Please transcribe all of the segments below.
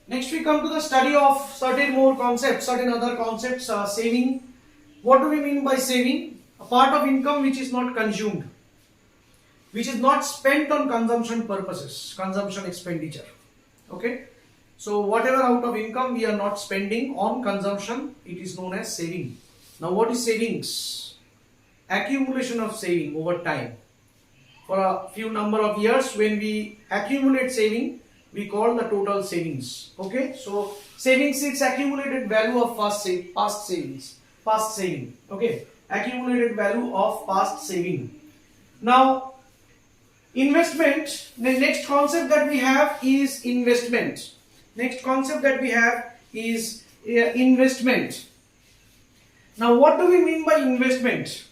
Next we come to the study of certain more concepts, certain other concepts. Saving. What do we mean by saving? A part of income which is not consumed, which is not spent on consumption purposes, consumption expenditure. Okay. So whatever out of income we are not spending on consumption, it is known as saving. Now what is savings? Accumulation of saving over time. For a few number of years, when we accumulate saving, we call the total savings. Okay, so savings is accumulated value of past saving. Okay, accumulated value of past saving. Now investment, the next concept that we have is investment. Next concept that we have is investment. Now what do we mean by investment?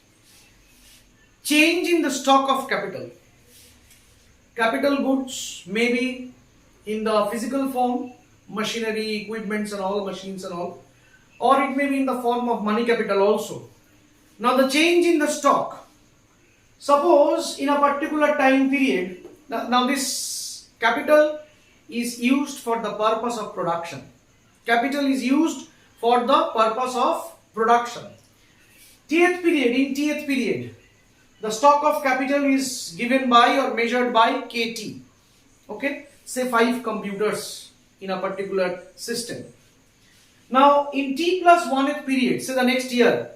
Change in the stock of capital. Capital goods may be in the physical form, machinery, equipments and all, machines and all, or it may be in the form of money capital also. Now the change in the stock. Suppose in a particular time period, now this capital is used for the purpose of production. Capital is used for the purpose of production. In Tth period, the stock of capital is given by or measured by KT. Okay, say 5 computers in a particular system. Now in T plus 1th period, say the next year,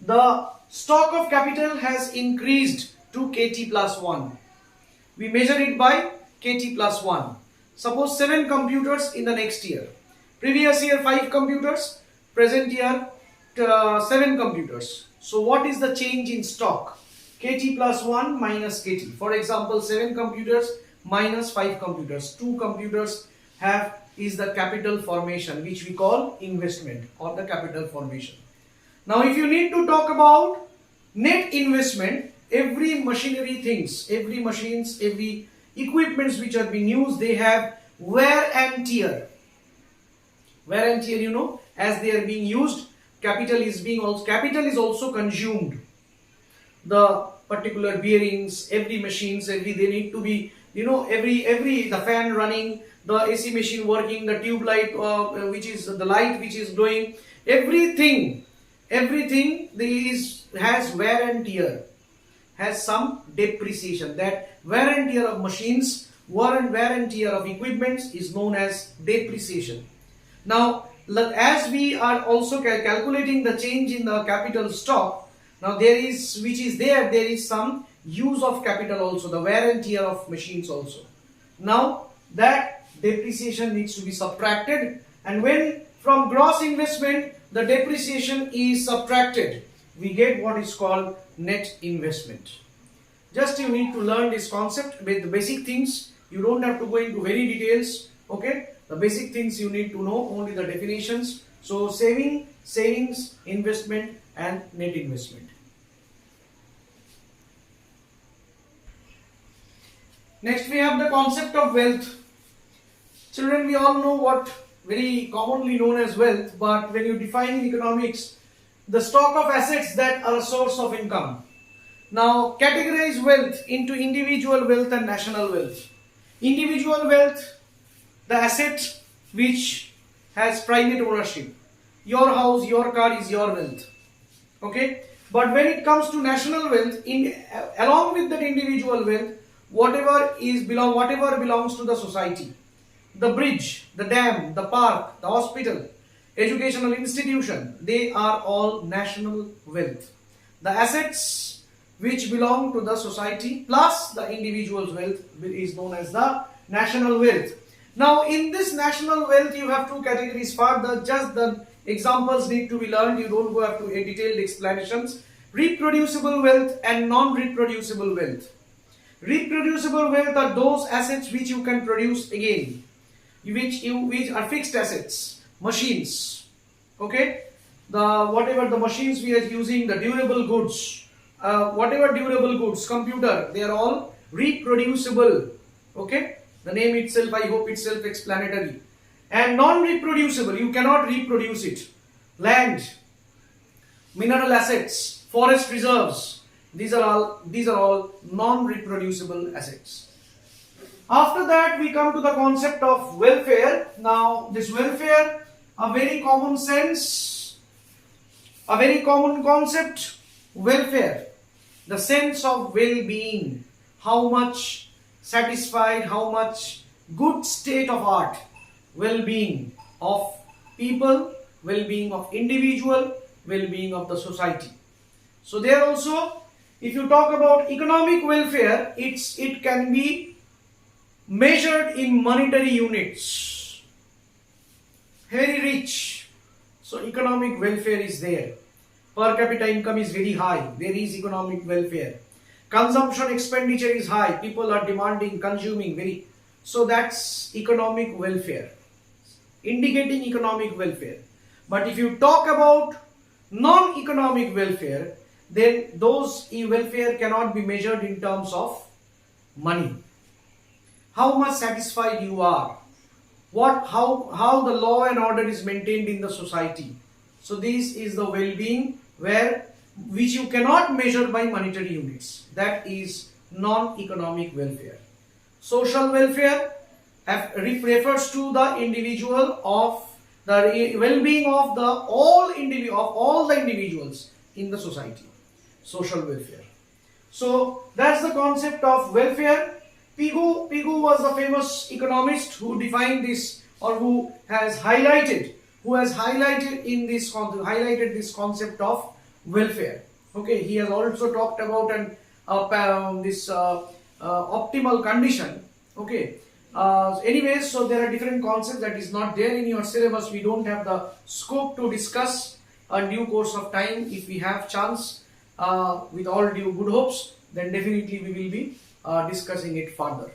the stock of capital has increased to KT plus 1. We measure it by KT plus 1. Suppose 7 computers in the next year. Previous year 5 computers, present year 7 computers. So what is the change in stock? KT plus 1 minus KT. For example, 7 computers minus 5 computers. 2 computers is the capital formation, which we call investment or the capital formation. Now if you need to talk about net investment, every machinery things, every machines, every equipments which are being used, they have wear and tear. Wear and tear, you know, as they are being used, capital is also consumed. The particular bearings, every machines, they need to be, you know, the fan running, the AC machine working, the tube light, which is the light which is glowing, everything has wear and tear, has some depreciation. That wear and tear of machines, wear and tear of equipments is known as depreciation. Now, as we are also calculating the change in the capital stock, now there is some use of capital also, the wear and tear of machines also. Now that depreciation needs to be subtracted, and when from gross investment the depreciation is subtracted, we get what is called net investment. Just you need to learn this concept with the basic things. You don't have to go into very details. Okay, the basic things you need to know, only the definitions. So savings, investment and net investment. Next we have the concept of wealth. Children, we all know what very commonly known as wealth, but when you define in economics, the stock of assets that are a source of income. Now categorize wealth into individual wealth and national wealth. Individual wealth, the asset which has private ownership. Your house, your car is your wealth. Okay, but when it comes to national wealth, along with that individual wealth, whatever belongs to the society, the bridge, the dam, the park, the hospital, educational institution, they are all national wealth. The assets which belong to the society plus the individual's wealth is known as the national wealth. Now in this national wealth you have two categories. Further, just the examples need to be learned. You don't go up to detailed explanations. Reproducible wealth and non-reproducible wealth. Reproducible wealth are those assets which you can produce again, which are fixed assets, machines. Okay, whatever the machines we are using, the durable goods, whatever durable goods, computer, they are all reproducible. Okay, the name itself, I hope it's self-explanatory. And non-reproducible, you cannot reproduce it. Land, mineral assets, forest reserves, these are all non-reproducible assets. After that, we come to the concept of welfare. Now, this welfare, a very common sense, a very common concept, welfare, the sense of well-being, how much satisfied, how much good state of art, well-being of people, well-being of individual, well-being of the society. So there also, if you talk about economic welfare, it can be measured in monetary units. Very rich. So economic welfare is there. Per capita income is very high. There is economic welfare. Consumption expenditure is high. People are demanding, consuming very. So that's economic welfare. Indicating economic welfare. But if you talk about non-economic welfare, then those welfare cannot be measured in terms of money. How much satisfied you are, how the law and order is maintained in the society. So this is the well-being which you cannot measure by monetary units. That is non-economic welfare. Social welfare refers to the individual of the well-being of all the individuals in the society. Social welfare. So that's the concept of welfare. Pigou was the famous economist who defined this, or who has highlighted this concept of welfare. Okay, he has also talked about this optimal condition. Okay. Anyways, so there are different concepts that is not there in your syllabus. We don't have the scope to discuss in due course of time. If we have chance, with all due good hopes, then definitely we will be discussing it further.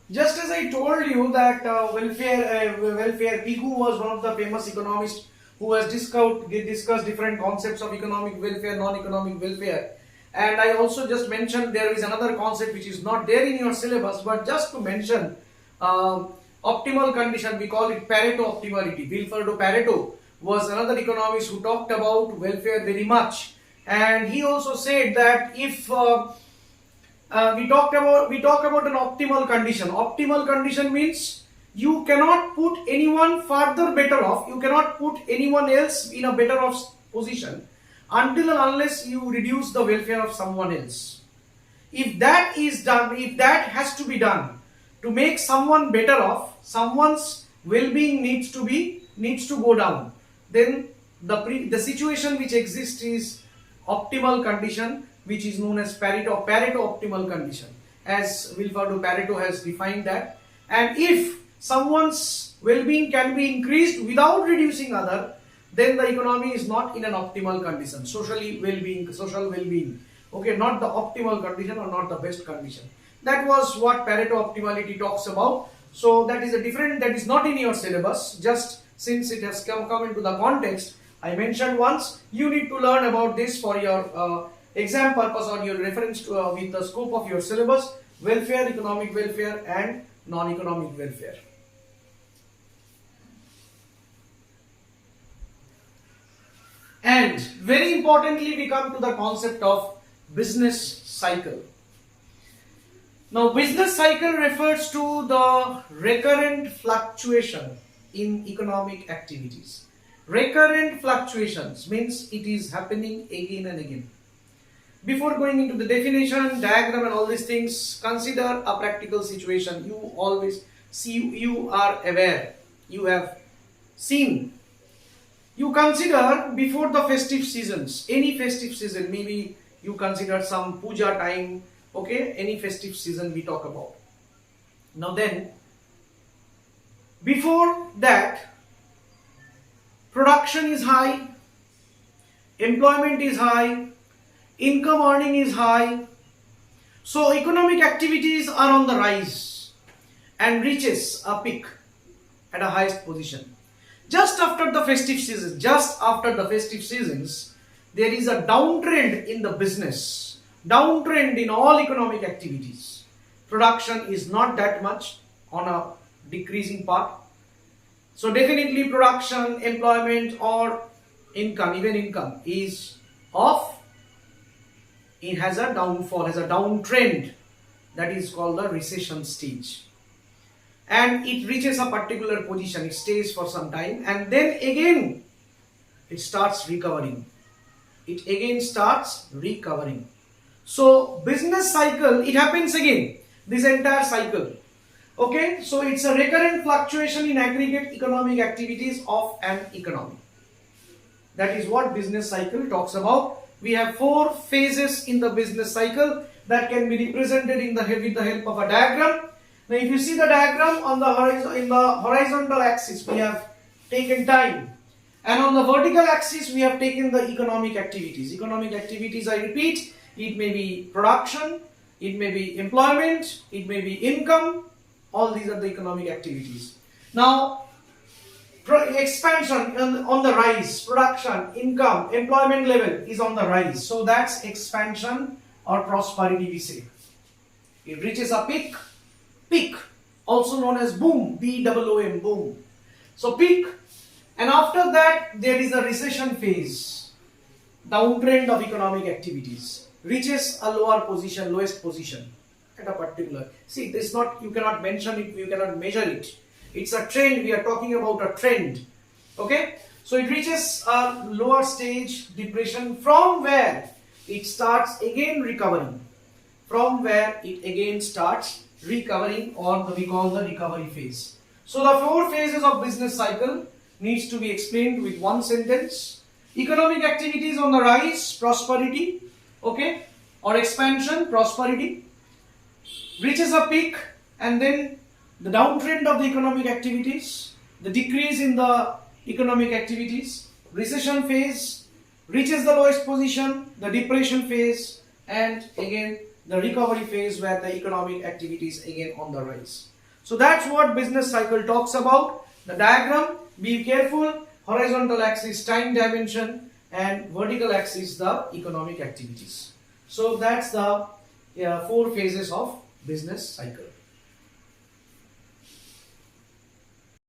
Just as I told you that welfare, Pigou was one of the famous economists who has discussed different concepts of economic welfare, non-economic welfare. And I also just mentioned there is another concept which is not there in your syllabus, but just to mention, optimal condition, we call it Pareto optimality. Vilfredo Pareto was another economist who talked about welfare very much, and he also said that if we talk about an optimal condition. Optimal condition means you cannot put anyone further better off. You cannot put anyone else in a better off position until and unless you reduce the welfare of someone else. If that is done, if that has to be done to make someone better off, someone's well-being needs to go down, then the situation which exists is optimal condition, which is known as Pareto optimal condition, as Vilfredo Pareto has defined that. And if someone's well-being can be increased without reducing other, then the economy is not in an optimal condition. Social well-being, okay, not the optimal condition or not the best condition. That was what Pareto optimality talks about. So that is not in your syllabus. Just since it has come into the context, I mentioned once, you need to learn about this for your exam purpose or your reference to, with the scope of your syllabus: welfare, economic welfare and non-economic welfare. And very importantly, we come to the concept of business cycle. Now, business cycle refers to the recurrent fluctuation in economic activities. Recurrent fluctuations means it is happening again and again. Before going into the definition, diagram and all these things, consider a practical situation. You always see, you are aware, you have seen. You consider before the festive seasons, any festive season, maybe you consider some puja time, okay, any festive season we talk about. Now then, before that, production is high, employment is high, income earning is high. So economic activities are on the rise and reaches a peak at a highest position. Just after the festive seasons, there is a downtrend in the business, downtrend in all economic activities. Production is not that much, on a decreasing path. So definitely production, employment or income, even income is of it has a downfall, has a downtrend, that is called the recession stage. And it reaches a particular position, it stays for some time, and then again it starts recovering. It again starts recovering. So business cycle, it happens again, this entire cycle. Okay, so it's a recurrent fluctuation in aggregate economic activities of an economy. That is what business cycle talks about. We have 4 phases in the business cycle that can be represented with the help of a diagram. Now if you see the diagram, on in the horizontal axis we have taken time, and on the vertical axis we have taken the economic activities. Economic activities, I repeat, it may be production, it may be employment, it may be income. All these are the economic activities. Now expansion on the rise, production, income, employment level is on the rise. So that's expansion or prosperity, we say. It reaches a peak, also known as boom, B-O-O-M, boom. So peak, and after that there is a recession phase, downtrend of economic activities, reaches a lower position, lowest position at a particular. See, it is not, you cannot mention it, you cannot measure it. It's a trend, we are talking about a trend. Okay, so it reaches a lower stage, depression, from where it starts again recovering. From where it again starts recovering, or we call the recovery phase. So the 4 phases of business cycle needs to be explained with one sentence. Economic activities on the rise, prosperity, okay, or expansion, prosperity, reaches a peak, and then the downtrend of the economic activities, the decrease in the economic activities, recession phase, reaches the lowest position, the depression phase, and again the recovery phase where the economic activities again on the rise. So that's what business cycle talks about. The diagram, be careful, horizontal axis time dimension and vertical axis the economic activities. So that's the 4 phases of business cycle.